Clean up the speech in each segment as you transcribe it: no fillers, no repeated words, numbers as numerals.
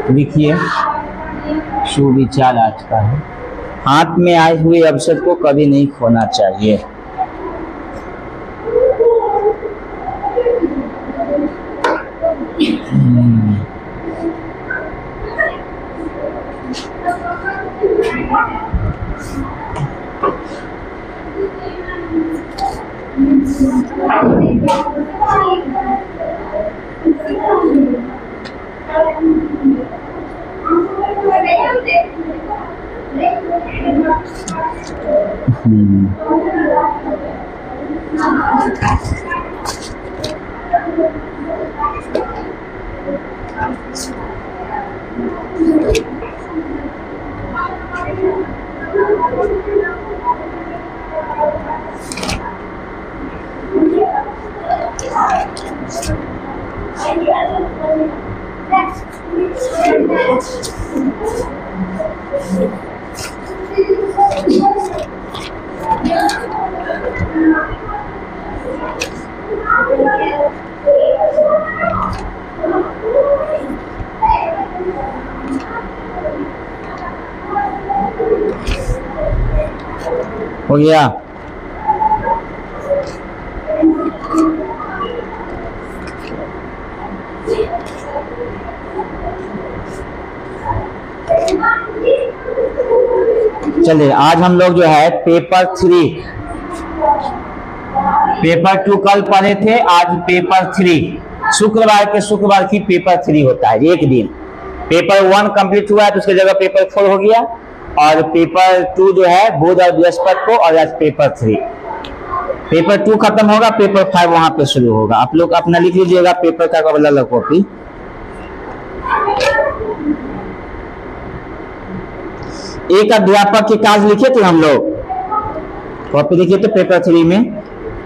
लिखिए, सुविचार आज का है, हाथ में आए हुए अवसर को कभी नहीं खोना चाहिए। हो गया? चलिए, आज हम लोग जो है पेपर 3, पेपर 2 कल पढ़े थे, आज पेपर 3 शुक्रवार की पेपर 3 होता है, एक दिन। पेपर 1 कंप्लीट हुआ है तो उसकी जगह पेपर 4 हो गया, और पेपर 2 जो है बुध और बृहस्पति को, और आज पेपर 3। पेपर 2 खत्म होगा, पेपर 5 वहां पे शुरू होगा। आप लोग अपना लिख लीजिएगा पेपर का अलग कॉपी। एक अध्यापक के कार्य लिखे थे हम लोग, कॉपी लिखे थे पेपर 3 में।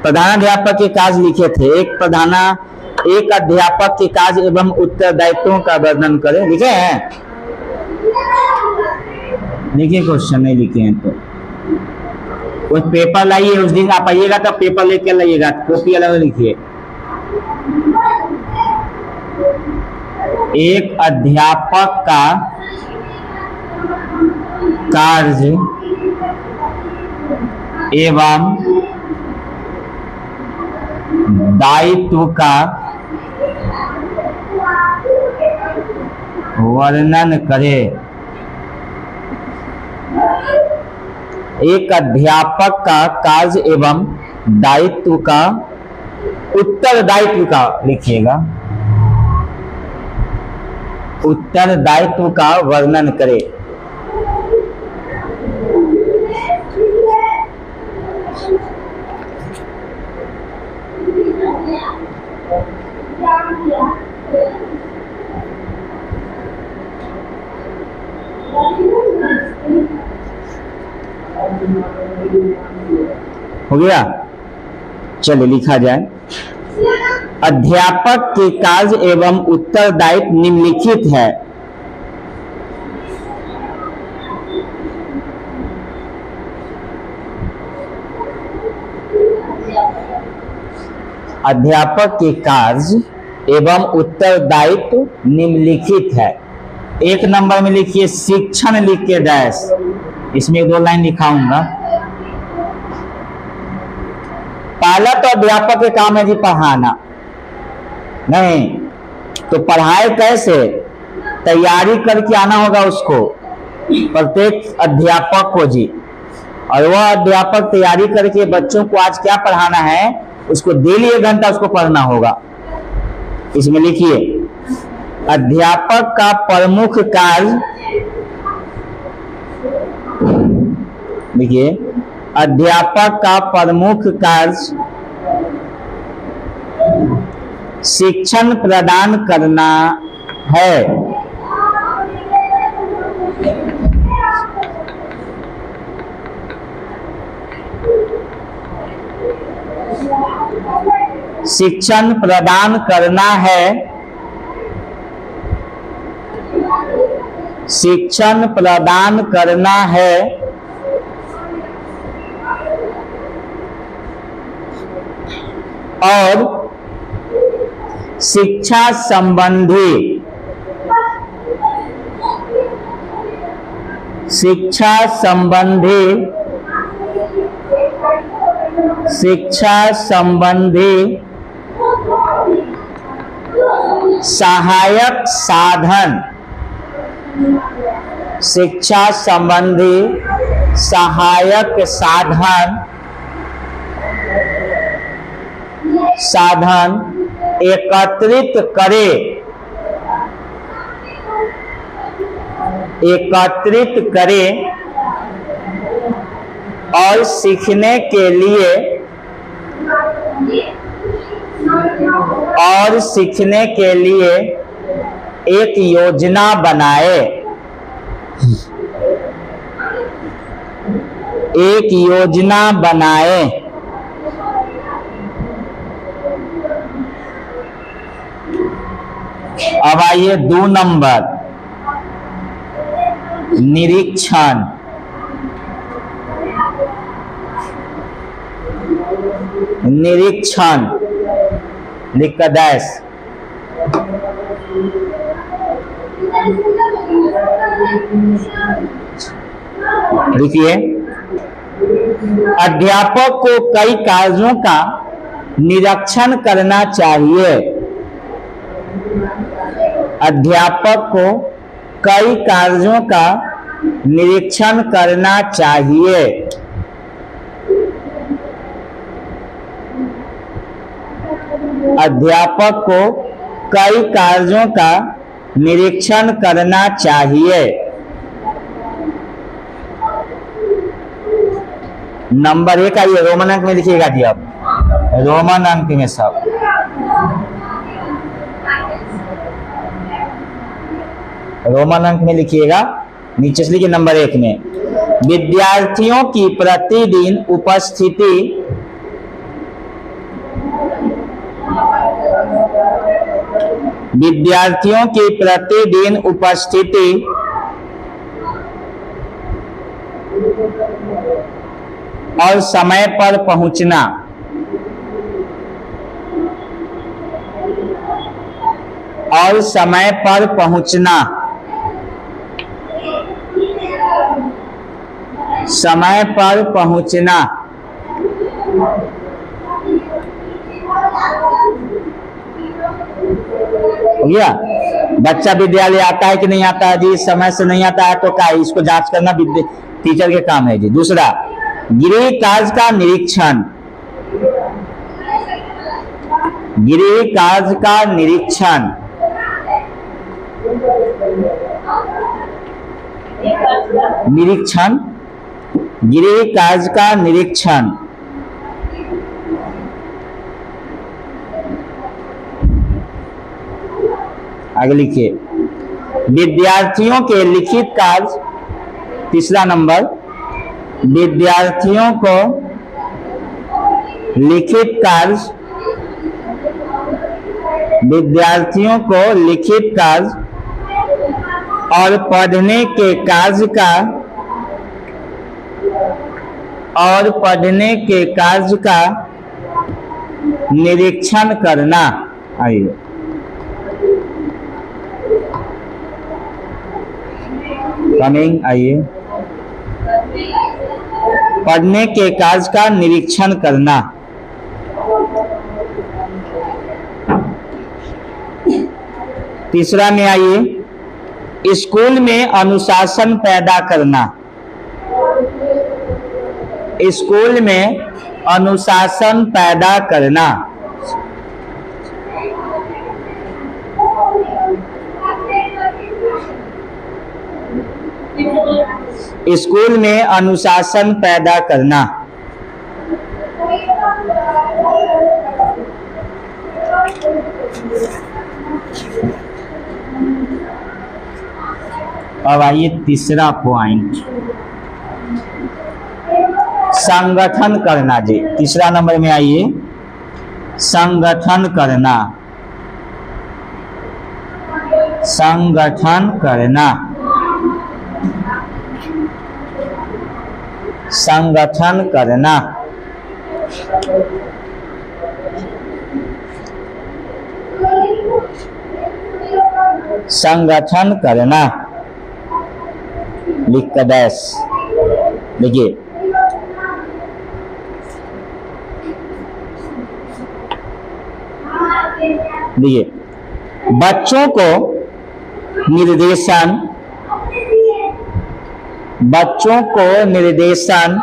प्रधानाध्यापक के कार्य लिखे थे, एक अध्यापक के कार्य एवं उत्तरदायित्वों का वर्णन करें, लिखे हैं? लिखिए, क्वेश्चन नहीं लिखे हैं तो कुछ पेपर लाइए, उस दिन आप आइएगा तो पेपर लेके लाइएगा, कॉपी अलग लिखिए। एक अध्यापक का कार्य एवं दायित्व का वर्णन करें। एक अध्यापक का कार्य एवं दायित्व का, उत्तरदायित्व का लिखिएगा, उत्तरदायित्व का वर्णन करें। हो गया? चलिए लिखा जाए। अध्यापक के कार्य एवं उत्तरदायित्व निम्नलिखित है। अध्यापक के कार्य एवं उत्तरदायित्व निम्नलिखित है। 1 नंबर में लिखिए शिक्षण, लिख के डैश, इसमें 2 लाइन लिखाऊंगा। पहला तो अध्यापक के काम है जी पढ़ाना, नहीं तो पढ़ाए कैसे, तैयारी करके आना होगा उसको, प्रत्येक अध्यापक को जी। और वह अध्यापक तैयारी करके बच्चों को आज क्या पढ़ाना है उसको डेली 1 घंटा उसको पढ़ना होगा। इसमें लिखिए अध्यापक का प्रमुख कार्य, देखिए अध्यापक का प्रमुख कार्य शिक्षण प्रदान करना है। शिक्षण प्रदान करना है, शिक्षण प्रदान करना है और शिक्षा संबंधी सहायक साधन, शिक्षा संबंधी सहायक साधन एकत्रित करे और सीखने के लिए एक योजना बनाए, अब आइए 2 नंबर, निरीक्षण। लिख कर डैश। लिखिए, अध्यापक को कई कार्यों का निरीक्षण करना चाहिए। अध्यापक को कई कार्यों का निरीक्षण करना चाहिए। अध्यापक को कई कार्यों का निरीक्षण करना चाहिए। नंबर 1 आइए, रोमन अंक में लिखिएगा जी, आप रोमन अंक में सब रोमन अंक में लिखिएगा। नीचे से लिखिए नंबर 1 में, विद्यार्थियों की प्रतिदिन उपस्थिति और समय पर पहुंचना। हो गया। बच्चा विद्यालय आता है कि नहीं आता है जी, समय से नहीं आता है तो क्या, इसको जांच करना टीचर के काम है जी। दूसरा, गृह कार्य का निरीक्षण। गृह कार्य का निरीक्षण, गृह कार्य का निरीक्षण। आगे लिखिए, विद्यार्थियों के लिखित कार्य। तीसरा नंबर, विद्यार्थियों को लिखित कार्य और पढ़ने के कार्य का निरीक्षण करना। आइए, कमिंग, आइए, पढ़ने के कार्य का निरीक्षण करना। तीसरा में आइए, स्कूल में अनुशासन पैदा करना। स्कूल में अनुशासन पैदा करना। स्कूल में अनुशासन पैदा करना। अब आइए तीसरा पॉइंट, संगठन करना जी। तीसरा नंबर में आइए, संगठन करना, संगठन करना, संगठन करना। संगठन करना, लिख कर डैश। देखिए देखिए, बच्चों को निर्देशन, बच्चों को निर्देशन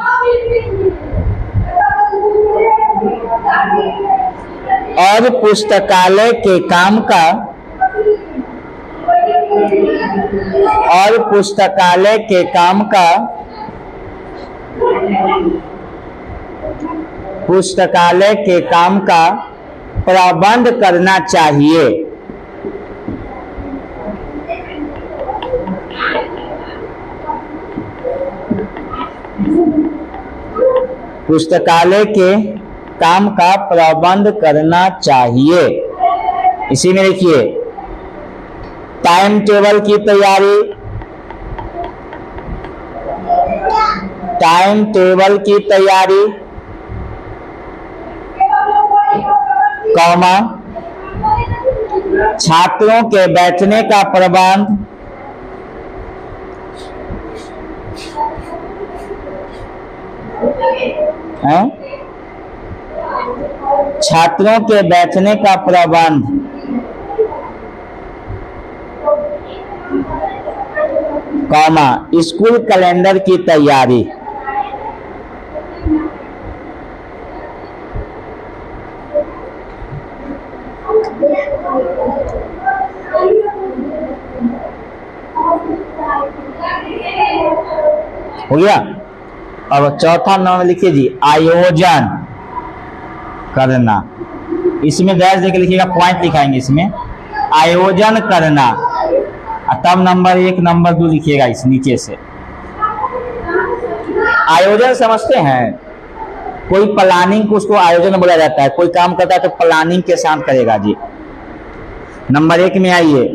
और पुस्तकालय के काम का, और पुस्तकालय के काम का, पुस्तकालय के काम का प्रबंध करना चाहिए। पुस्तकालय के काम का प्रबंध करना चाहिए। इसी में देखिए टाइम टेबल की तैयारी, टाइम टेबल की तैयारी, कॉमा, छात्रों के बैठने का प्रबंध, छात्रों के बैठने का प्रबंध, कॉमा, स्कूल कैलेंडर की तैयारी। हो गया। अब चौथा नंबर लिखिए जी, आयोजन करना। इसमें डैश देकर लिखिएगा, पॉइंट लिखाएंगे इसमें, आयोजन करना, और तब नंबर 1 नंबर 2 लिखिएगा इस नीचे से। आयोजन समझते हैं, कोई प्लानिंग को उसको आयोजन बोला जाता है। कोई काम करता है तो प्लानिंग के साथ करेगा जी। नंबर 1 में आइए,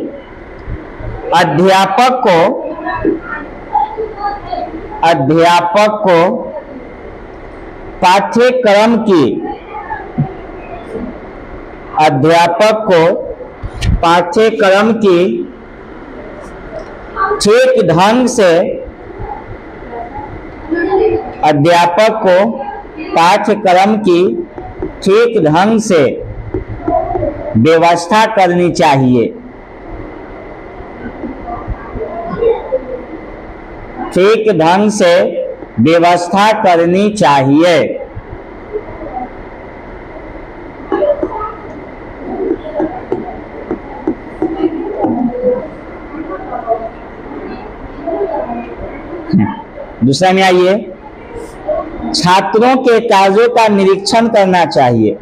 अध्यापक को, अध्यापक को पाठ्यक्रम की, अध्यापक को पाठ्यक्रम की ठीक ढंग से, अध्यापक को पाठ्यक्रम की ठीक ढंग से व्यवस्था करनी चाहिए। ठीक ढंग से व्यवस्था करनी चाहिए। दूसरा में आइए, छात्रों के कार्यों का निरीक्षण करना चाहिए।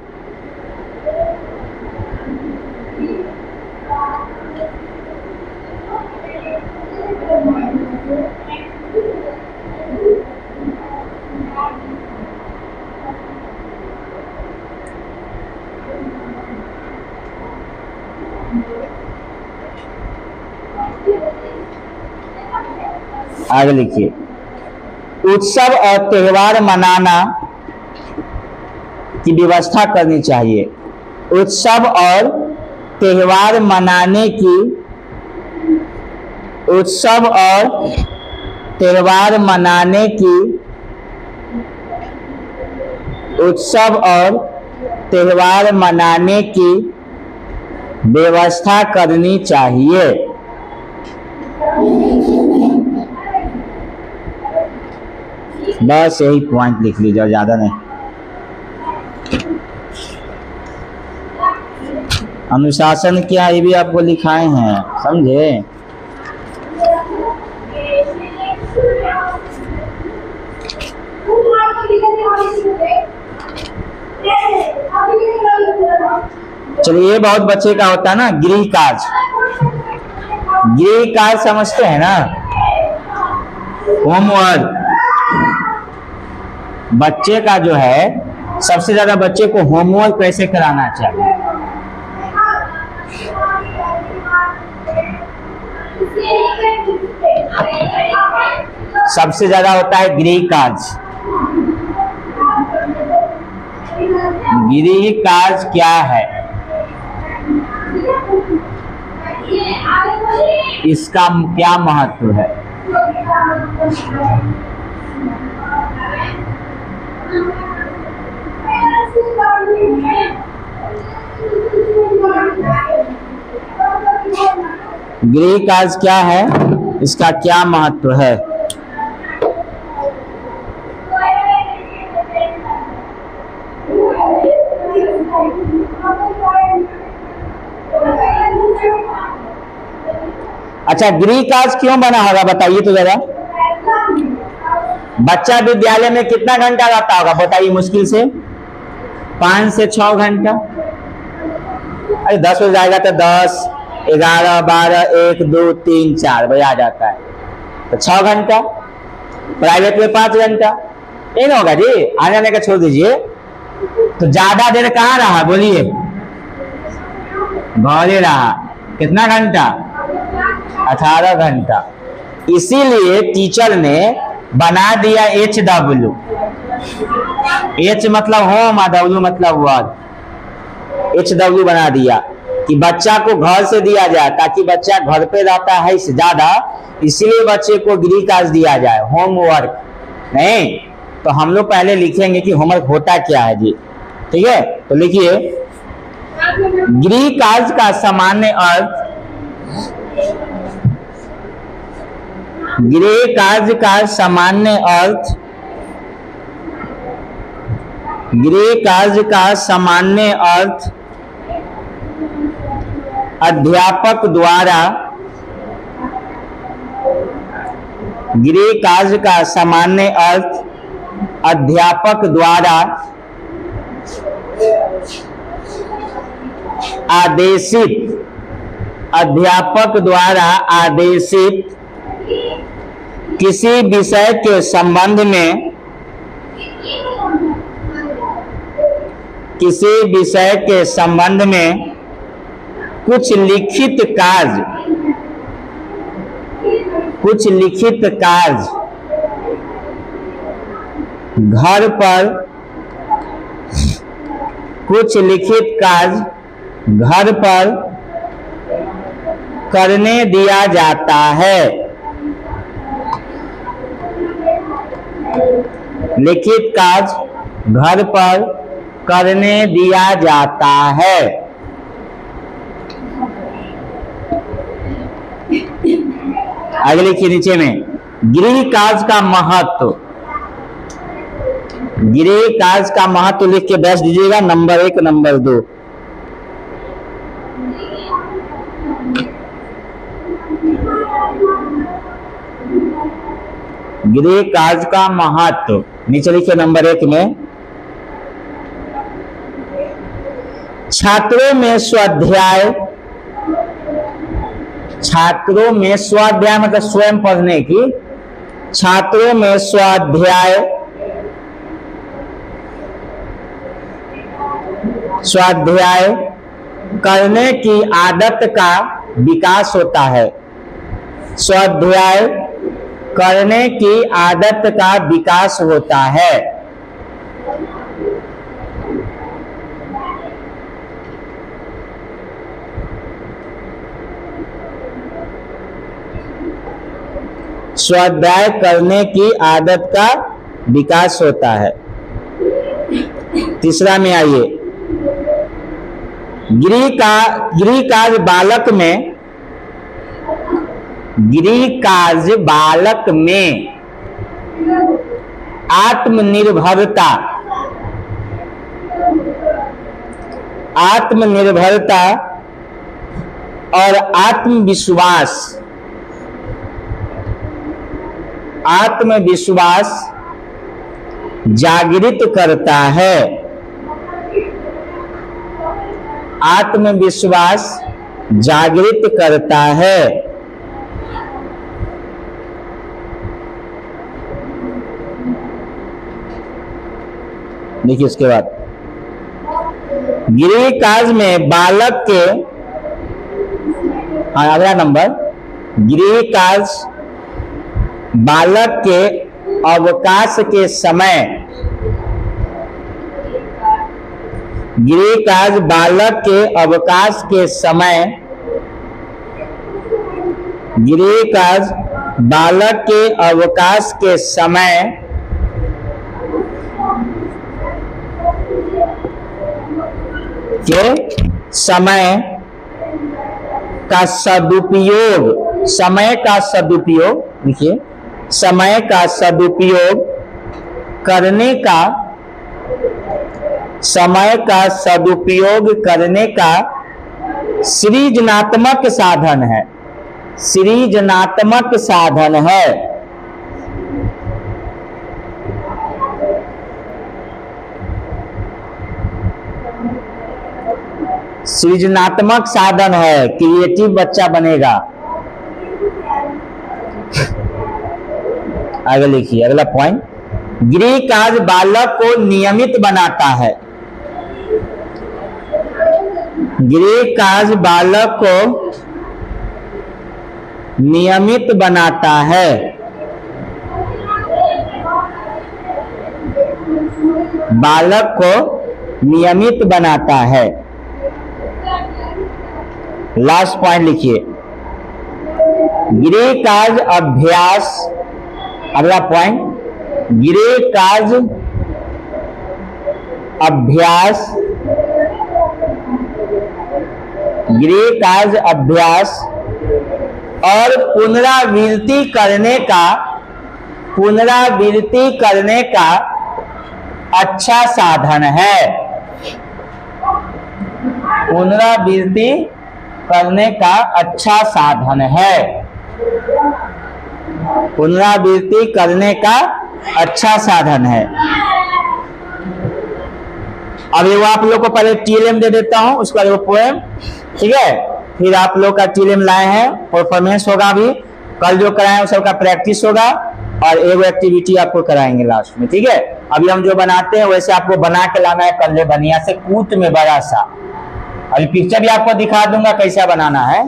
आगे लिखिए, उत्सव और त्योहार मनाना की व्यवस्था करनी चाहिए। उत्सव और त्योहार मनाने की, उत्सव और त्योहार मनाने की, उत्सव और त्योहार मनाने की व्यवस्था करनी चाहिए। बस यही पॉइंट लिख लीजिए, ज्यादा नहीं। अनुशासन क्या, ये भी आपको लिखाए हैं, समझे। चलिए, ये बहुत बच्चे का होता है ना, गृह कार्य। गृह कार्य समझते हैं ना, होमवर्क। बच्चे का जो है सबसे ज्यादा बच्चे को होमवर्क कैसे कराना चाहिए? सबसे ज्यादा होता है गृह कार्य। गृह कार्य क्या है, इसका क्या महत्व है? गृह कार्य क्या है, इसका क्या महत्व है? अच्छा, गृह कार्य क्यों बना होगा बताइए तो जरा। बच्चा विद्यालय में कितना घंटा रहता होगा बताइए, मुश्किल से 5 से 6 घंटा। अरे 10 बजे जाएगा तो 10, 11, 12, 1, 2, 3, 4 बजे आ जाता है, तो 6 घंटा। प्राइवेट में 5 घंटा, नहीं ना होगा जी, आने जाने का छोड़ दीजिए। तो ज्यादा देर कहाँ रहा बोलिए, घरे रहा। कितना घंटा? 18 घंटा। इसीलिए टीचर ने बना दिया HW। H मतलब होम और W मतलब वर्क। HW बना दिया कि बच्चा को घर से दिया जाए, ताकि बच्चा घर पे रहता है इससे ज्यादा, इसीलिए बच्चे को गृह कार्य दिया जाए, होमवर्क नहीं। तो हम लोग पहले लिखेंगे कि होमवर्क होता क्या है जी, ठीक है। तो लिखिए, गृह कार्य का सामान्य अर्थ, गृह कार्य का सामान्य अर्थ, गृह कार्य का सामान्य अर्थ अध्यापक द्वारा, गृह कार्य का सामान्य अर्थ अध्यापक द्वारा आदेशित, अध्यापक द्वारा आदेशित किसी विषय के संबंध में, किसी विषय के संबंध में कुछ लिखित कार्य, कुछ लिखित कार्य घर पर, कुछ लिखित कार्य घर पर करने दिया जाता है। लिखित कार्य घर पर करने दिया जाता है। आगे लिखिए नीचे में, गृह कार्य का महत्व। गृह कार्य का महत्व लिख के बैठ दीजिएगा, नंबर 1 नंबर 2। गृह कार्य का महत्व नीचे लिखिए नंबर 1 में, छात्रों में स्वाध्याय, छात्रों में स्वाध्याय मतलब स्वयं पढ़ने की, छात्रों में स्वाध्याय, स्वाध्याय करने की आदत का विकास होता है। स्वाध्याय करने की आदत का विकास होता है। स्वाध्याय करने की आदत का विकास होता है। तीसरा में आइए, गृह कार्य बालक में, गृह कार्य बालक में आत्मनिर्भरता, आत्मनिर्भरता और आत्मविश्वास, आत्मविश्वास जागृत करता है। आत्मविश्वास जागृत करता है। देखिए उसके बाद गृह कार्य में बालक के, हाँ अगला नंबर, गृह कार्य बालक के अवकाश के समय, गृह कार्य बालक के अवकाश के समय, गृह कार्य बालक के अवकाश के समय का सदुपयोग, समय का सदुपयोग, देखिए समय का सदुपयोग करने का, समय का सदुपयोग करने का सृजनात्मक साधन है, सृजनात्मक साधन है। सृजनात्मक साधन है, क्रिएटिव बच्चा बनेगा। आगे लिखिए अगला पॉइंट, गृह कार्य बालक को नियमित बनाता है, गृह कार्य बालक को नियमित बनाता है, बालक को नियमित बनाता है। लास्ट पॉइंट लिखिए, गृह कार्य अभ्यास, अगला पॉइंट, गृह कार्य अभ्यास, गृह कार्य अभ्यास और पुनरावृत्ति करने का अच्छा साधन है, पुनरावृत्ति करने का अच्छा साधन है, पुनरावृत्ति करने का अच्छा साधन है। अब ये वो आप लोग को पहले टीएलएम दे देता हूं, उसका वो पोएम, ठीक है, फिर आप लोग का टीएलएम लाए हैं, परफॉर्मेंस होगा, अभी कल जो कराए सबका प्रैक्टिस होगा और एक एक्टिविटी आपको कराएंगे लास्ट में, ठीक है। अभी हम जो बनाते हैं वैसे आपको बना के लाना है, कल्ले बनिया से कूट में बड़ा सा। अभी पिक्चर भी आपको दिखा दूंगा कैसा बनाना है।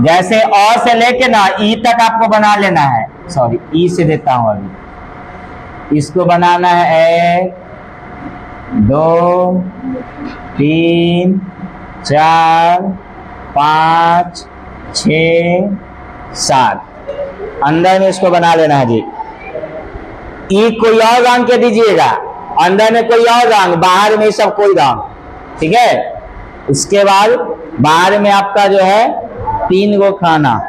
जैसे अ से लेके ना ई तक आपको बना लेना है, सॉरी ई से देता हूं अभी। इसको बनाना है 1 2 3 4 5 6 7, अंदर में इसको बना लेना है जी। ई कोई और रंग के दीजिएगा, अंदर में कोई और रंग, बाहर में सब कोई रंग, ठीक है। उसके बाद बाहर में आपका जो है 3 गो खाना,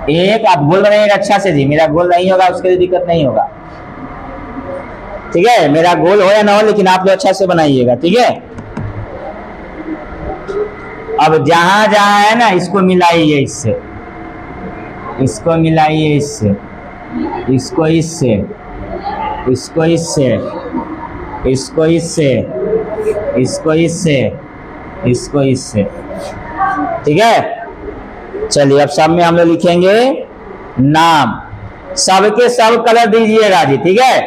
एक आप गोल बनाइएगा अच्छा से जी, मेरा गोल नहीं होगा उसके लिए दिक्कत नहीं होगा, ठीक है। मेरा गोल हो या ना हो लेकिन आप लोग अच्छा से बनाइएगा, ठीक है। अब जहां जहां है ना इसको मिलाइए, इससे इसको मिलाइए, इससे इसको, इससे इसको, इससे इसको, इससे इसको, इससे इसको, इससे, ठीक है। चलिए अब सब में हम लोग लिखेंगे नाम, सबके सब कलर दीजिएगा जी, ठीक है।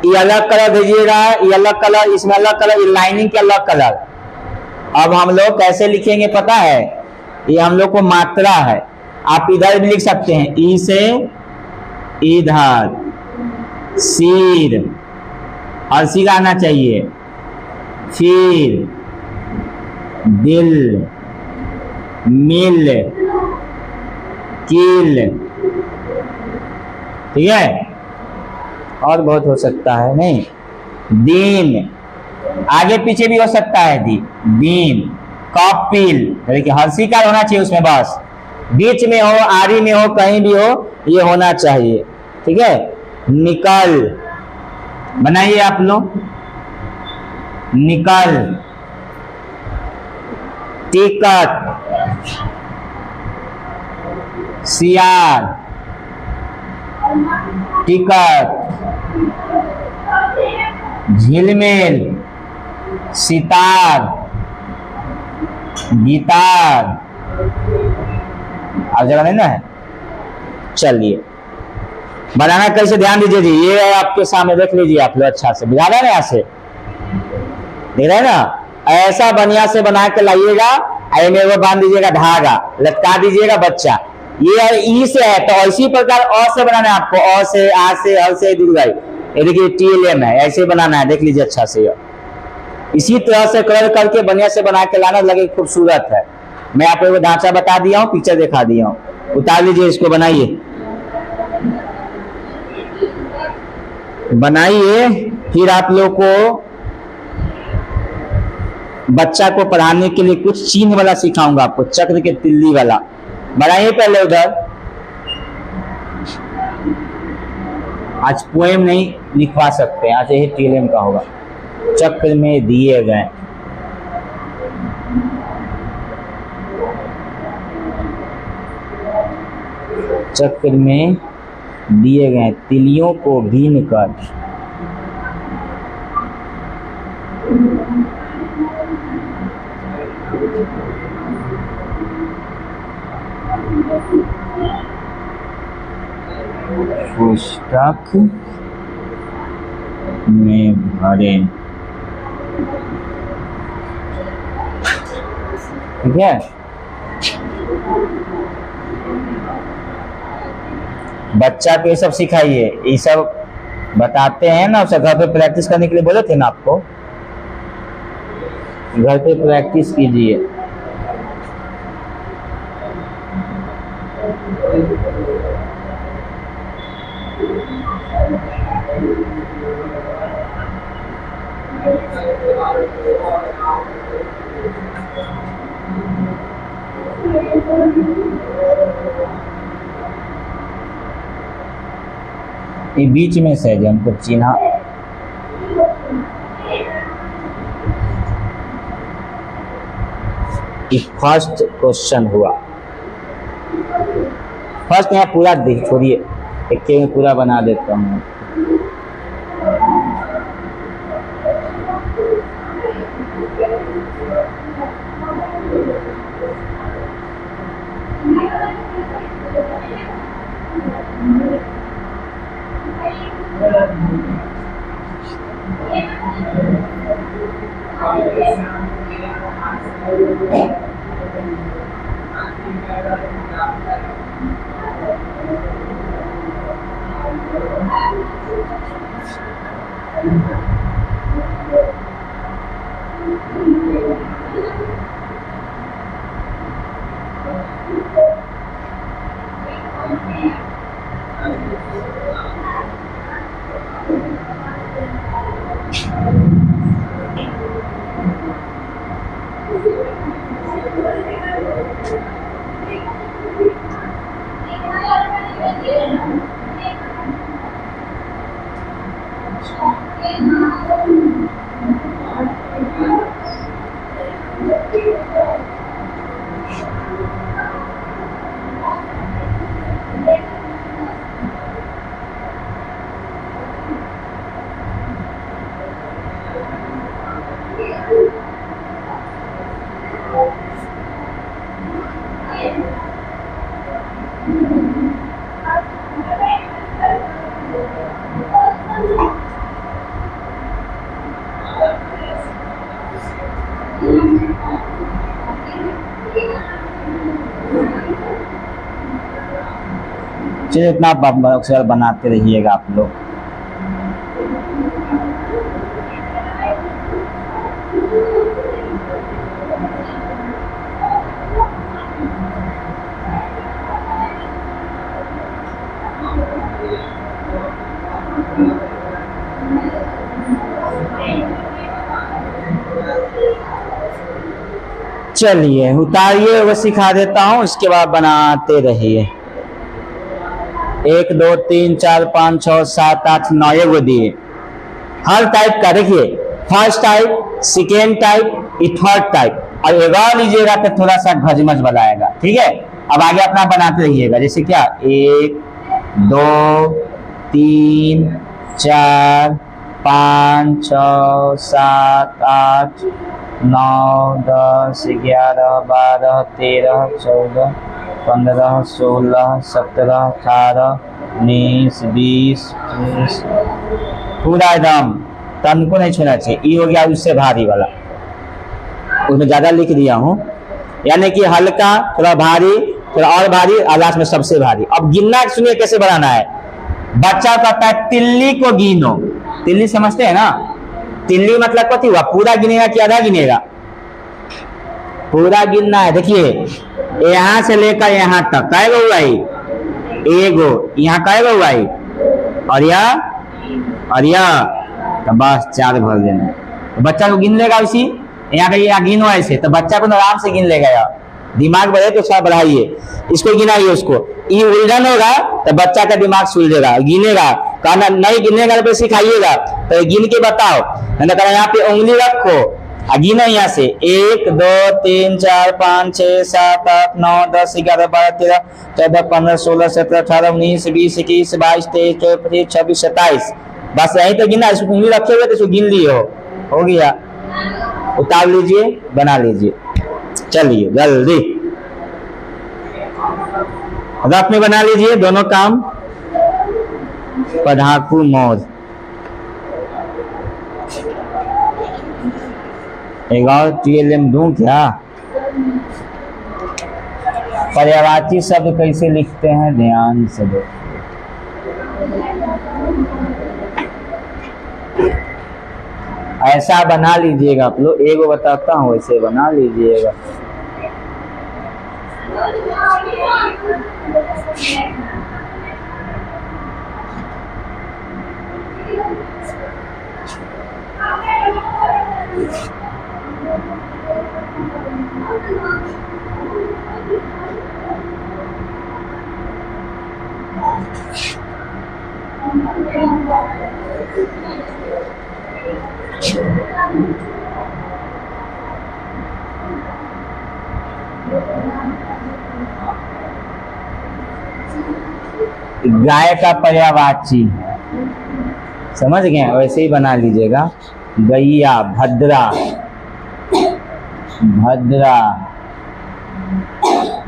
ये अलग कलर दीजिएगा, ये अलग कलर, इसमें अलग कलर, ये लाइनिंग के अलग कलर। अब हम लोग कैसे लिखेंगे पता है, ये हम लोग को मात्रा है, आप इधर भी लिख सकते हैं, ई से इधर, सिर और सिर आना चाहिए, फिर दिल, मिल, किल, ठीक है। और बहुत हो सकता है, नहीं, दिन, आगे पीछे भी हो सकता है दी, दिन, कपिल, देखिए हंसी का होना चाहिए उसमें, बस बीच में हो, आरी में हो, कहीं भी हो, ये होना चाहिए, ठीक है। निकल, बनाइए आप लोग, निकल, टिकट, सियार, टिकट, झिलमिल, सितार, गिटार, आप जगह नहीं ना है। चलिए बनाना कैसे, ध्यान दीजिए जी, ये है आपके सामने, देख लीजिए आप लोग अच्छा से, बुझा रहे हैं यहाँ से, देख रहे हैं ना, ऐसा बढ़िया से बना के लाइएगा, में वो बांध दीजिएगा धागा, लटका दीजिएगा बच्चा। ये है ई से है, तो इसी प्रकार अ से बनाना है आपको, अ से, आ से, अ से, दीर्घाई, ये देखिए TLM है, ऐसे बनाना है, देख लीजिए अच्छा से। इसी तरह से कलर करके बढ़िया से बना के लाना, लगे खूबसूरत है। मैं आपको वो ढांचा बता दिया हूँ, पिक्चर दिखा दिया हूँ, उतार लीजिए इसको, बनाइए बनाइए। फिर आप लोग को बच्चा को पढ़ाने के लिए कुछ चिन्ह वाला सिखाऊंगा आपको, चक्र के तिल्ली वाला, बनाइए पहले उधर। आज पोएम नहीं लिखवा सकते, आज यही TLM का होगा। चक्र में दिए गए, चक्र में दिए गए तिलियों को बीन कर पुस्तक में भरे, ठीक है। बच्चा को ये सब सिखाइए, ये सब बताते हैं ना, उसे घर पे प्रैक्टिस करने के लिए बोले थे ना आपको, घर पे प्रैक्टिस कीजिए। ये बीच में से जो हमको चिन्हा, फर्स्ट क्वेश्चन हुआ, फर्स्ट यहाँ पूरा छोड़िए, एक में पूरा बना देता हूँ। चलिए इतना अक्षर बनाते रहिएगा आप लोग। चलिए उतारिए, वो सिखा देता हूँ, इसके बाद बनाते रहिए। 1 2 3 4 5 6 7 8 9 ये दिए, हर टाइप का देखिए, first type, second type, third type, और एगार लीजिएगा तो थोड़ा सा घजमज बनाएगा, ठीक है। अब आगे अपना बनाते रहिएगा, जैसे क्या 1 2 3 4 5 6 7 8 9, 10, 11, 12, 13, 14, 15, 16, 17, 18, 19, 20, 21, पूरा एकदम तन को नहीं छूना चाहिए। ई हो गया उससे भारी वाला, उसमें ज्यादा लिख दिया हूँ, यानी कि हल्का, थोड़ा भारी, थोड़ा और भारी, और लास्ट में सबसे भारी। अब गिनना सुनिए कैसे बनाना है। बच्चा कहता है तिल्ली को गिनो। तिल्ली समझते हैं ना? तिल्ली मतलब कथी हुआ? पूरा गिनेगा कि आधा गिनेगा? पूरा गिनना है। देखिए यहाँ से लेकर यहाँ तक कै गो हुआ? एगो। यहाँ कै गो हुआ? और यह तो बस 4 भर देना। तो बच्चा को गिन लेगा उसी यहाँ पे, यहाँ गिनो ऐसे, तो बच्चा को आराम से गिन लेगा। यार दिमाग बढ़े तो थोड़ा बढ़ाइए, इसको गिनाइए। उसको ये उलझन होगा तो बच्चा का दिमाग सुलझेगा, गिनेगा। कहना नहीं गिनेगा तो सिखाइएगा, तो गिन के बताओ। कहना यहाँ पे उंगली रखो और गिनो यहाँ से 1, 2, 3, 4, 5, 6, 7, 8, 9, 10, 11, 12, 13, 14, 15, 16, 17, 18, 19, 20, 21, 22, 23, 24, 25, 26, 27। बस यही तो गिना। इसको उंगली रखे हुए तो इसको गिन लिए हो गया। उतार लीजिए, बना लीजिए। चलिए जल्दी रफ में बना लीजिए दोनों काम। पढ़ाकू मोर। एक और TLM दूं क्या? पर्यायवाची शब्द कैसे लिखते हैं ध्यान से दो। ऐसा बना लीजिएगा आप लोग, एगो बताता हूँ वैसे बना लीजिएगा। गाय का पर्यायवाची समझ गए? वैसे ही बना लीजिएगा। गैया, भद्रा, भद्रा,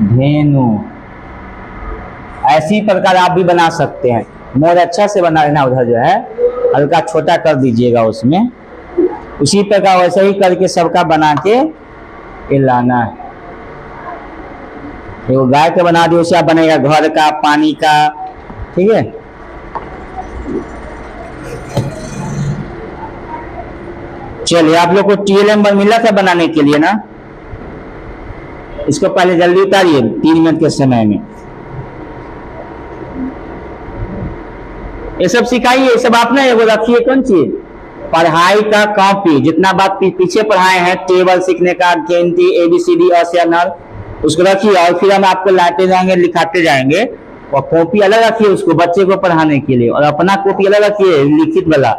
धेनु, ऐसी प्रकार आप भी बना सकते हैं। मोर अच्छा से बना लेना, उधर जो है हल्का छोटा कर दीजिएगा उसमें। उसी प्रकार वैसे ही करके सबका बना के ये लाना है। वो गाय का बना दिए, उसे बनेगा घर का, पानी का। ठीक है, चलिए आप लोग को TLM मिला था बनाने के लिए ना? इसको पहले जल्दी उतारिए 3 मिनट के समय में। ये सब सिखाइए, ये सब आप ना वो रखिए। कौन चीज? पढ़ाई का कॉपी, जितना बात पीछे पढ़ाए हैं, टेबल सीखने का, गिनती, ABCD और नल, उसको रखिए। और फिर हम आपको लाते जाएंगे, लिखाते जाएंगे। और कॉपी अलग रखिए उसको बच्चे को पढ़ाने के लिए, और अपना कॉपी अलग रखिए लिखित वाला।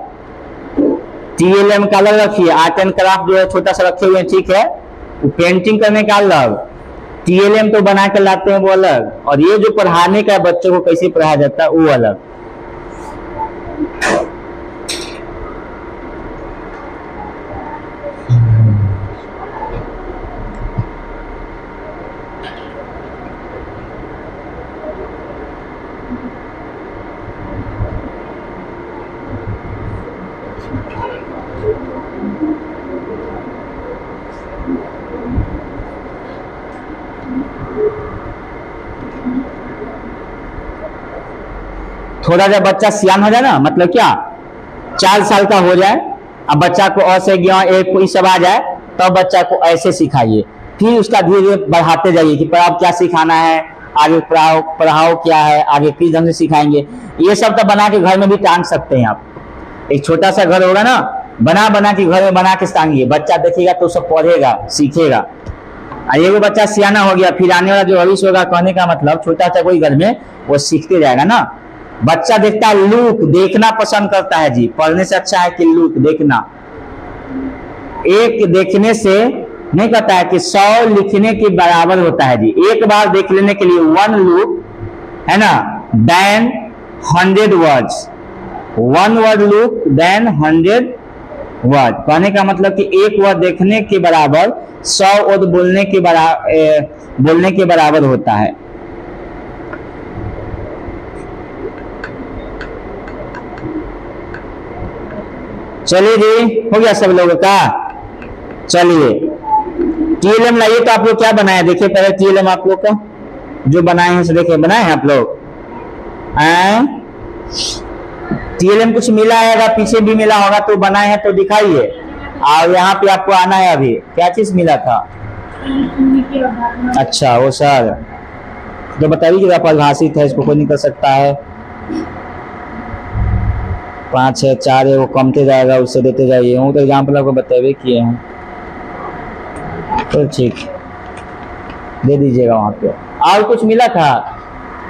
TLM का अलग रखिए। आर्ट एंड क्राफ्ट जो है छोटा सा रखे हुए, ठीक है। वो पेंटिंग करने का अलग, TLM तो बना कर लाते हैं वो अलग, और ये जो पढ़ाने का बच्चों को कैसे पढ़ाया जाता है वो अलग। थोड़ा जब बच्चा सियान हो जाए ना, मतलब क्या 4 साल का हो जाए, अब बच्चा को अ से ज्ञ एक कोई सब आ जाए, तब तो बच्चा को ऐसे सिखाइए। फिर उसका धीरे धीरे बढ़ाते जाइए कि अब क्या सिखाना है, आगे पढ़ाओ क्या है, आगे किस ढंग से सिखाएंगे। ये सब तो बना के घर में भी टांग सकते हैं आप। एक छोटा सा घर होगा ना, बना के घर में बना के टांगिए, बच्चा देखेगा तो सब पढ़ेगा, सीखेगा। और ये बच्चा सियाना हो गया, फिर आने वाला जो भविष्य होगा, कहने का मतलब छोटा सा कोई घर में वो सीखते जाएगा ना। बच्चा देखता है, लुक देखना पसंद करता है जी, पढ़ने से अच्छा है कि लुक देखना। एक देखने से नहीं कहता है कि 100 लिखने के बराबर होता है जी। एक बार देख लेने के लिए 1 लुक है ना, then 100 words. 1 word look then 100 word. कहने का मतलब कि एक वर्ड देखने के बराबर 100 वर्ड बोलने के बराबर होता है। चलिए जी, हो गया सब लोगों का। चलिए टीएलएम लाइए। तो आप लोग क्या बनाए देखिए पहले, टीएलएम आप लोग का जो बनाए हैं देखिए, बनाए हैं आप लोग? टीएलएम कुछ मिला है, अगर पीछे भी मिला होगा तो बनाए हैं तो दिखाइए। और यहाँ पे आपको आना है। अभी क्या चीज मिला था? अच्छा वो सर तो बताइए, परिभाषित है, इसको कोई नहीं कर सकता है। 5 है, 4 है, वो कमते जाएगा, उससे देते जाइए। वो तो एग्जाम्पल आपको बताए किए हैं, तो ठीक दे दीजिएगा वहाँ पे। और कुछ मिला था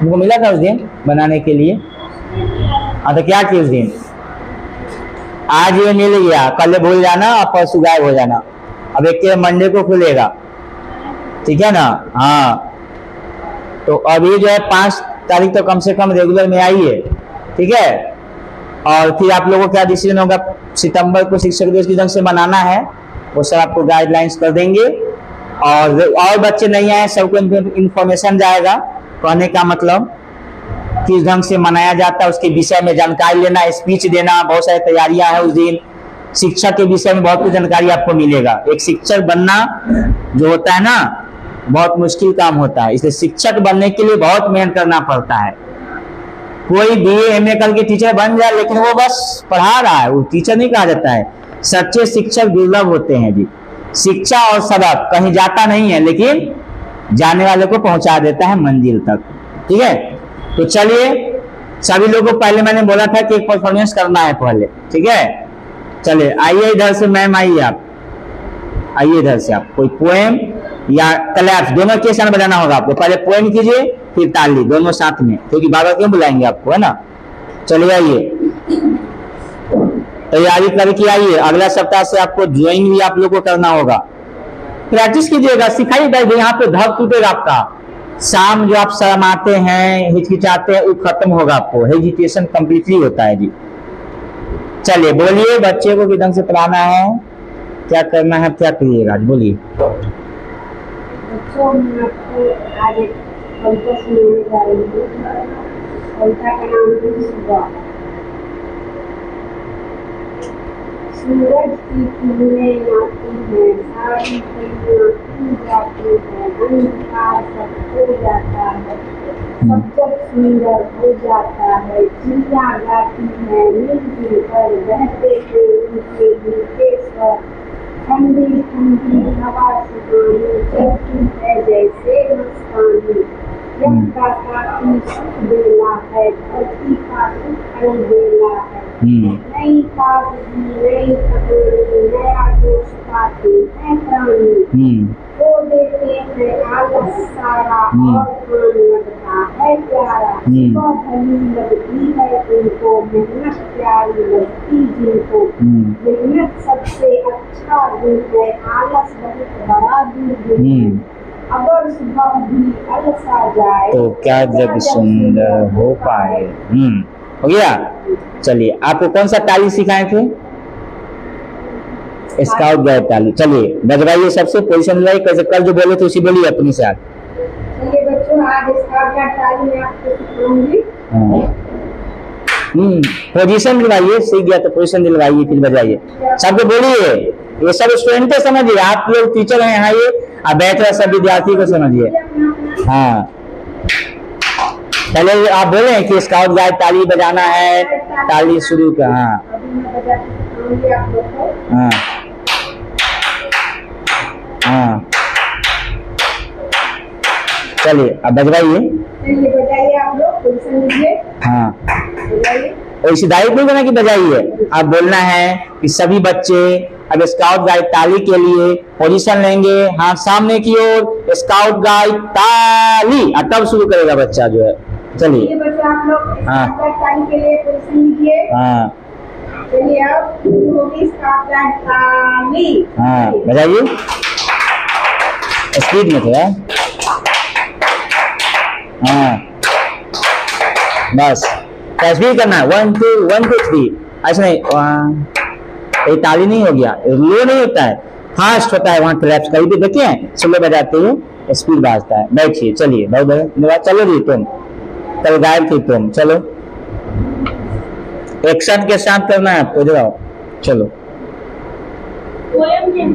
तुमको? मिला था उस दिन बनाने के लिए? हाँ तो क्या किया उस दिन? आज ये मिल गया, कल भूल जाना और परसों गायब हो जाना। अब एक मंडे को खुलेगा, ठीक है ना? हाँ तो अभी जो है 5 तारीख तो कम से कम रेगुलर में आइए, ठीक है? और फिर आप लोगों को क्या डिसीजन होगा, सितंबर को शिक्षक दिवस की ढंग से मनाना है, वो सर आपको गाइडलाइंस कर देंगे। और बच्चे नहीं आए सबको इंफॉर्मेशन जाएगा। कहने का मतलब किस ढंग से मनाया जाता है उसके विषय में जानकारी लेना, स्पीच देना, बहुत सारी तैयारियां हैं उस दिन। शिक्षक के विषय में बहुत कुछ जानकारी आपको मिलेगा। एक शिक्षक बनना जो होता है ना, बहुत मुश्किल काम होता है, इसलिए शिक्षक बनने के लिए बहुत मेहनत करना पड़ता है। कोई बीए एमए करके टीचर बन जाए लेकिन वो बस पढ़ा रहा है, वो टीचर नहीं कहा जाता है। सच्चे शिक्षक दुर्लभ होते हैं जी। शिक्षा और सबक कहीं जाता नहीं है, लेकिन जाने वाले को पहुंचा देता है मंजिल तक, ठीक है? तो चलिए सभी लोगों को पहले मैंने बोला था कि एक परफॉर्मेंस करना है पहले, ठीक है? चलिए आइए इधर से, मैम आइए, आप आइए इधर से। आप कोई पोएम या क्लैप्स दोनों के साथ बजाना होगा आपको। पहले पोएम कीजिए फिर ताली, दोनों साथ में, क्योंकि बाबा क्यों बुलाएंगे आपको, है ना? चलिए आइए, तैयारी करके आइए। अगला सप्ताह से आपको ड्राइंग भी आप लोग को करना होगा। प्रैक्टिस कीजिएगा, सिखाइएगा। यहाँ पे धब टूटेगा आपका। शाम जो आप शर्माते हैं, हिचकिचाते हैं, वो खत्म होगा। आपको हेजिटेशन कंप्लीटली होता है जी। चलिए बोलिए, बच्चे को किस ढंग से पढ़ाना है, क्या करना है, क्या करिएगा, बोलिए। बच्चों मैं आपको आज एक कविता सुनाने जा रही हूँ। कविता का नाम है सुबह। सूरज की किरणें आती हैं, सारी किरणें खिल जाती हैं, अंधकार सब खो जाता है, सब जब सुंदर हो जाता है। चिड़िया गाती है मिलजुल कर, बहते हैं उनके मीठे स्वर। ठंडी ठंडी हवा सुहानी चलती है जैसे मस्तानी। यह काफी सुख बेला है, धरती का सुख बेला है। नई ताजगी, नई कहानी, नया जोश पाते हैं प्राणी। वो देते हैं आलस सारा और काम लगता है प्यारा। सुबह भली लगती है उनको, मेहनत प्यारी लगती जिनको। मेहनत सबसे अच्छा गुण है, आलस बहुत बड़ा दुर्गुण है। अगर सुबह भी अलसा जाए तो क्या जग सुंदर हो पाए। हो गया। चलिए आपको कौन सा ताली सिखाए थे? स्काउट गाइड ताली। चलिए बजवाइए, सबसे पोजीशन लगाइए, कैसे कल जो बोले थे उसी बोलिए अपनी से। चलिए बच्चों, आज स्काउट गाइड ताली मैं आपको सिखाऊंगी। पोजीशन दिलवाइए, सीख गया तो पोजीशन दिलवाइए फिर बजाइए। सबको बोलिए, ये सब स्टूडेंट समझिए, आप लोग टीचर हैं यहाँ, ये अब बैठ रहे सब विद्यार्थी को समझिए। हाँ पहले आप बोले कि स्काउट गाइड ताली बजाना है, ताली शुरू का। हाँ हाँ चलिए अब बजवाइए। बजाइए आप लोग, पोजीशन लीजिए। हाँ बजाइए, और इसी दायित्व नहीं करना कि बजाइए, आप बोलना है कि सभी बच्चे अब स्काउट गाइड ताली के लिए पोजीशन लेंगे, हाथ सामने की ओर, स्काउट गाइड ताली, और तब शुरू करेगा बच्चा जो है। चलिए बच्चों आप लोग स्काउट गाइड ताली के लिए पोजीशन लीजिए। हाँ चलिए अब शुरू होगी स्काउट गाइड ताली। हाँ बजाइए, स्पीड में थोड़ा। हाँ बस कैसे भी करना है, 1 2 1 2 3, ऐसा नहीं 1 ये ताली नहीं हो गया, लो नहीं होता है, फास्ट होता है वहाँ क्लैप्स। कहीं भी देखिए स्लो बजाते हुए स्पीड बाजता है। बैठिए, चलिए, बहुत धन्यवाद। चलो जी, तुम कल गायब थी तुम, चलो एक्शन के साथ करना है आपको, जाओ चलो।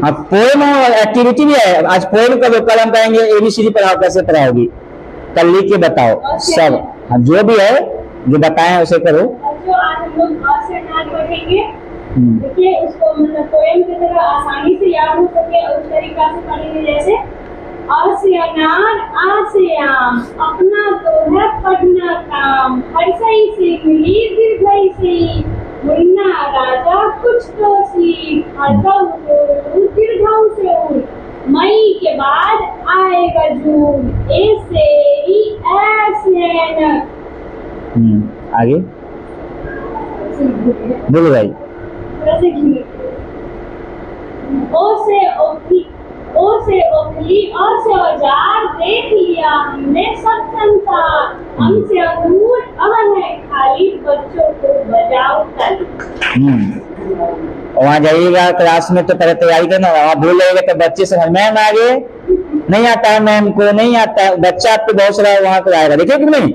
अब पोएम एक्टिविटी भी है, आज पोएम करो, कल हम कहेंगे ABCD पढ़ाओ, कैसे पढ़ाओगी कल लिख के बताओ सब। जो भी है जो बताएं उसे करो। जो आज हम लोग से नाच पढ़ेंगे, देखिए उसको मतलब पोएम की तरह आसानी से याद हो सके उस तरीका से पढ़ेंगे। जैसे अ से अनार, आ से आम, अपना तो है पढ़ना काम, हर्षई से मिली दीर्घई से, मुन्ना राजा कुछ तो सीख, हर्षऊ से उड़, दीर्घऊ से उड़, मई के बाद आएगा जून, ए से ही ऐसे न। आगे बोलो भाई। ओ से ओखली, अ से औजार, देख लिया हमने सब संसार, हमसे अंगूर अमन है खाली, बच्चों को बजाओ ताली। वहाँ जाइएगा क्लास में तो पहले तैयारी करना, वहाँ भूल जाएगा तो बच्चे समझ में आगे नहीं आता है, मैम को नहीं आता है, बच्चा आपको बहुत सारा वहाँ पर आएगा, देखिए कि नहीं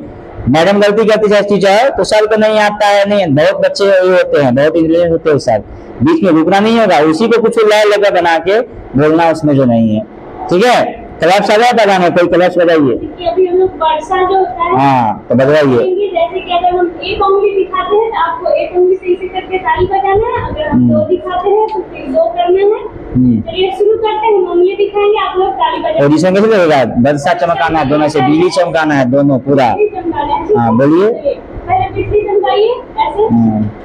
मैडम गलती करती है टीचर, तो सर को नहीं आता है, नहीं बहुत बच्चे होते हैं, बहुत इंटेलिजेंट होते हैं सर, बीच में रुकना नहीं होगा, उसी को कुछ लय लगा बना के बोलना उसमें जो नहीं है, ठीक है। क्लैप्स आ जाए बजाने, कोई क्लैप्स बजाइए। अभी हम लोग वर्षा जो होता है, हाँ तो बजवाइए। जैसे कि अगर हम एक उंगली दिखाते हैं तो आपको एक उंगली से इसे करके ताली बजाना है, अगर हम दो दिखाते हैं तो फिर दो करना है। चलिए शुरू करते हैं, हम उंगली दिखाएंगे, आप लोग ताली बजाएंगे। पोजीशन कैसे लगेगा? बरसा चमकाना है, दोनों से बिजली चमकाना है, दोनों पूरा। हाँ बोलिए। पहले बिजली चमकाइए ऐसे,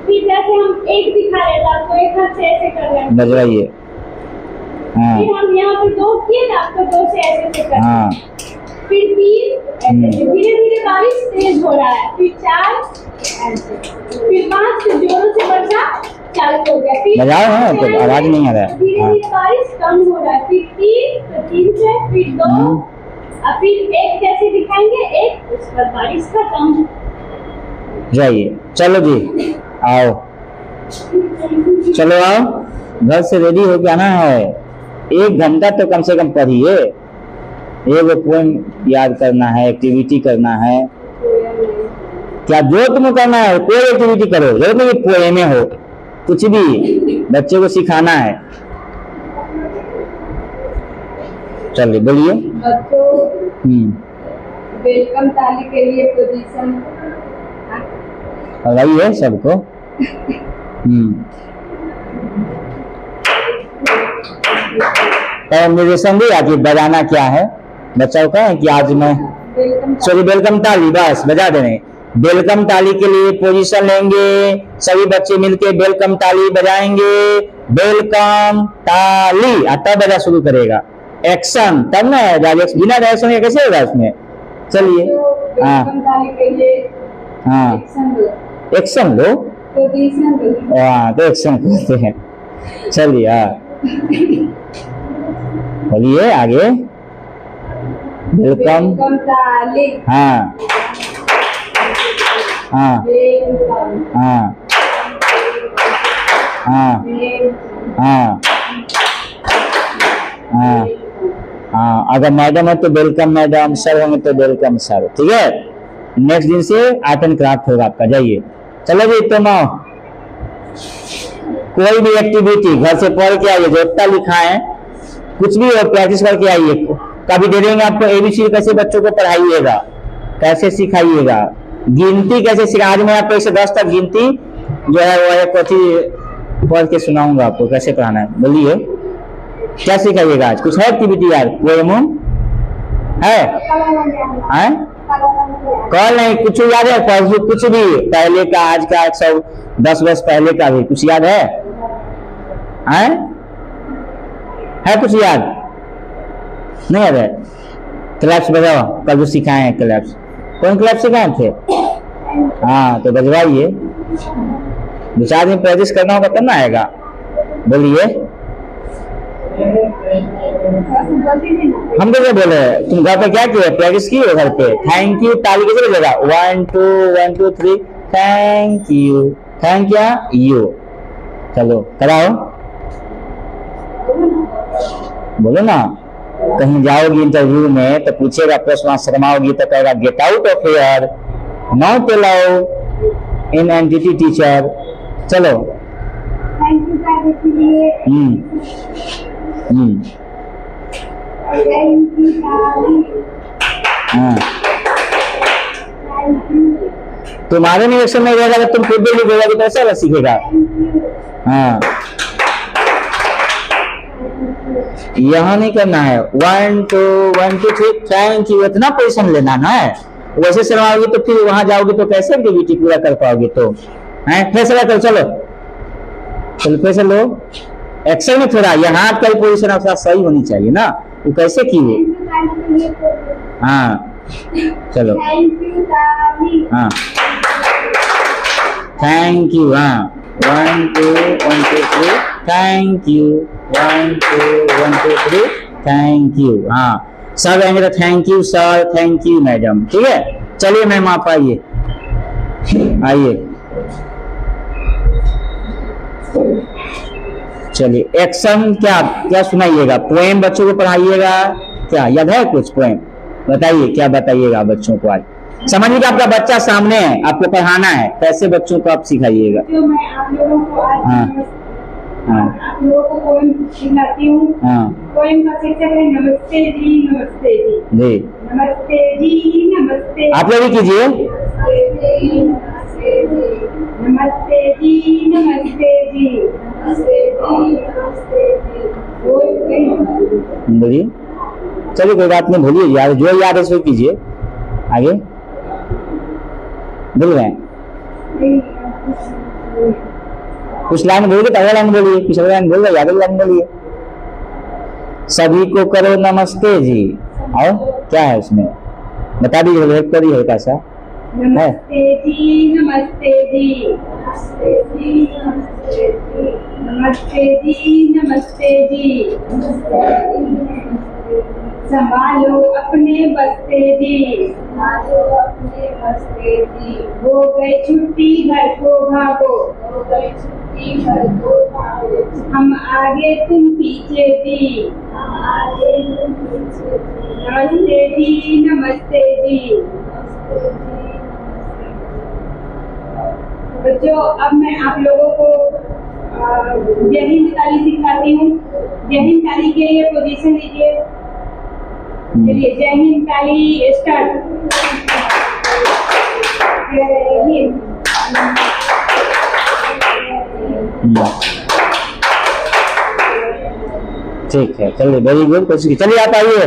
फिर जैसे हम एक दिखा रहे हैं आपको एक हाथ से ऐसे कर रहे हैं, बजवाइए। हाँ फिर हम यहाँ पे दो किए ना, आपको दो से ऐसे कर, हाँ फिर तीन ऐसे, धीरे धीरे बारिश तेज हो रहा है, फिर चार ऐसे, फिर पाँच से जोरों से वर्षा चालू हो गया, फिर बजाओ है तो आवाज नहीं आ रहा है। धीरे धीरे बारिश कम हो रहा है, फिर तीन, तो तीन से फिर दो, और फिर एक जैसे दिखाएंगे एक, उस पर बारिश खत्म। जाइए, चलो जी आओ, चलो आओ, घर से रेडी हो के आना है, 1 घंटा तो कम से कम पढ़िए, एक पोएम याद करना है, एक्टिविटी करना है, क्या जो तुम्हें करना है कोई एक्टिविटी करो, जरूरत नहीं पोएम हो, कुछ भी बच्चे को सिखाना है। चलिए बोलिए। बच्चों वेलकम ताली के लिए पोजीशन लगाइए सबको। निर्देशन भी आज बजाना क्या है, बच्चा को कहें कि आज मैं सॉरी वेलकम ताली, बस बजा देने। वेलकम ताली के लिए पोजीशन लेंगे, सभी बच्चे मिलके वेलकम ताली बजाएंगे, वेलकम ताली, तब बजा शुरू करेगा। एक्शन तब ना है, बिना डायरेक्शन के कैसे होगा इसमें। चलिए हाँ हाँ एक्शन लो, हाँ तो एक्शन करते हैं। चलिए हाँ बोलिए आगे। वेलकम ताली, हाँ हाँ हाँ हाँ हाँ हाँ हाँ, अगर मैडम है तो वेलकम मैडम, सर होंगे तो वेलकम सर, ठीक है। नेक्स्ट दिन से आर्ट एंड क्राफ्ट होगा आपका, जाइए। चलो जी तुम कोई भी एक्टिविटी घर से पढ़ के आइए, जो इतना लिखा है कुछ भी हो प्रैक्टिस करके आइए। कभी दे देंगे आपको ABCD कैसे बच्चों को पढ़ाइएगा, कैसे सिखाइएगा, गिनती कैसे सिखा, आज मैं आपको 1 से 10 तक गिनती जो है वो एक कॉपी पढ़ के सुनाऊंगा आपको कैसे पढ़ाना है। बोलिए क्या सिखाइएगा आज, कुछ है एक्टिविटी यार, पोएम है कल नहीं, कुछ याद है परसों, कुछ भी पहले का, आज का, 110 वर्ष पहले का भी कुछ याद है? है कुछ याद नहीं याद है? क्लैप्स बजाओ, कल जो सिखाए हैं क्लैप्स, कौन क्लैप्स सिखाए थे? हाँ तो बजवाइए, 2-4 दिन प्रैक्टिस करना होगा तब ना आएगा। बोलिए। हम तो क्या बोले, तुम घर पे क्या किए, प्रैक्टिस की हो घर पे? थैंक यू ताली कैसे बजेगा? 1 2 1 2 3 थैंक यू, थैंक यू, चलो कराओ, बोलो ना। कहीं जाओगी इंटरव्यू में तो पूछेगा प्रश्न, वहां शर्माओगी तो कहेगा get out of here, not allowed in entity teacher. चलो। थैंक यू सर के लिए। Thank you sir. हाँ, थैंक यू। तुम्हारे निरीक्षण में रहेगा जब तुम खुद भी लिखेगा तो कैसे सीखेगा। हाँ, यहाँ नहीं करना है 1 2 1 2 3 थैंक यू, इतना पोजीशन लेना ना है। वैसे शर्माओगी तो फिर वहां जाओगी तो कैसे एक्टिविटी पूरा कर पाओगे। तो है फैसला करो, चलो चलो फैसला लो। एक्शन में थोड़ा यहाँ कल पोजीशन आपका सही होनी चाहिए ना, वो कैसे की वो। हाँ चलो। Thank you sir. हाँ थैंक यू। हाँ 1 2 1 2 3 थैंक यू, 1 2 1 2 3 थैंक यू। हाँ सब आएंगे तो thank you sir, thank you madam. ठीक है, चलिए मैम आप आइए, आइए चलिए। एक्शन क्या क्या सुनाइएगा, पोएम बच्चों को पढ़ाइएगा, क्या याद है कुछ पोएम बताइए, क्या बताइएगा बच्चों को। आज समझिए कि आपका बच्चा सामने है, आपको पढ़ाना है, कैसे बच्चों को आप सिखाइएगा। जो मैं आप लोगों को आज हाँ आप लोगों को पोएम सिखाती हूँ। हाँ पोएम का शीर्षक है नमस्ते जी नमस्ते जी। जी, नमस्ते जी नमस्ते। आप लोग भी कीजिए। नमस्ते जी नमस्ते जी। नमस्ते जी नमस्ते जी। नमस्ते जी नमस्ते जी। बोलिए, चलिए कोई बात नहीं, बोलिए यार, जो याद है सो कीजिए। आगे बोल रहे हैं, कुछ लाइन बोलिए तो अगला लाइन बोलिए, पिछले लाइन बोल रहे अगली लाइन बोलिए। सभी को करो नमस्ते जी, और क्या है उसमें बता दीजिए, हेल्प करिए हल्का सा। नमस्ते जी नमस्ते जी। नमस्ते जी नमस्ते जी। नमस्ते जी नमस्ते जी। संभालो अपने बस्ते जी। संभालो अपने बस्ते जी। हो गए छुट्टी घर को भागो। हो गए छुट्टी घर को भागो। हम आगे तुम पीछे जी। हम आगे तुम पीछे जी। नमस्ते जी नमस्ते जी। नमस्ते जी। बच्चों अब मैं आप लोगों को जय हिंद ताली सिखाती हूँ। जय हिंद ताली के लिए पोजीशन लीजिए। चलिए जय हिंद ताली स्टार्ट। जय हिंद। ठीक है, चलिए वेरी गुड, कोशिश। चलिए आप आइए।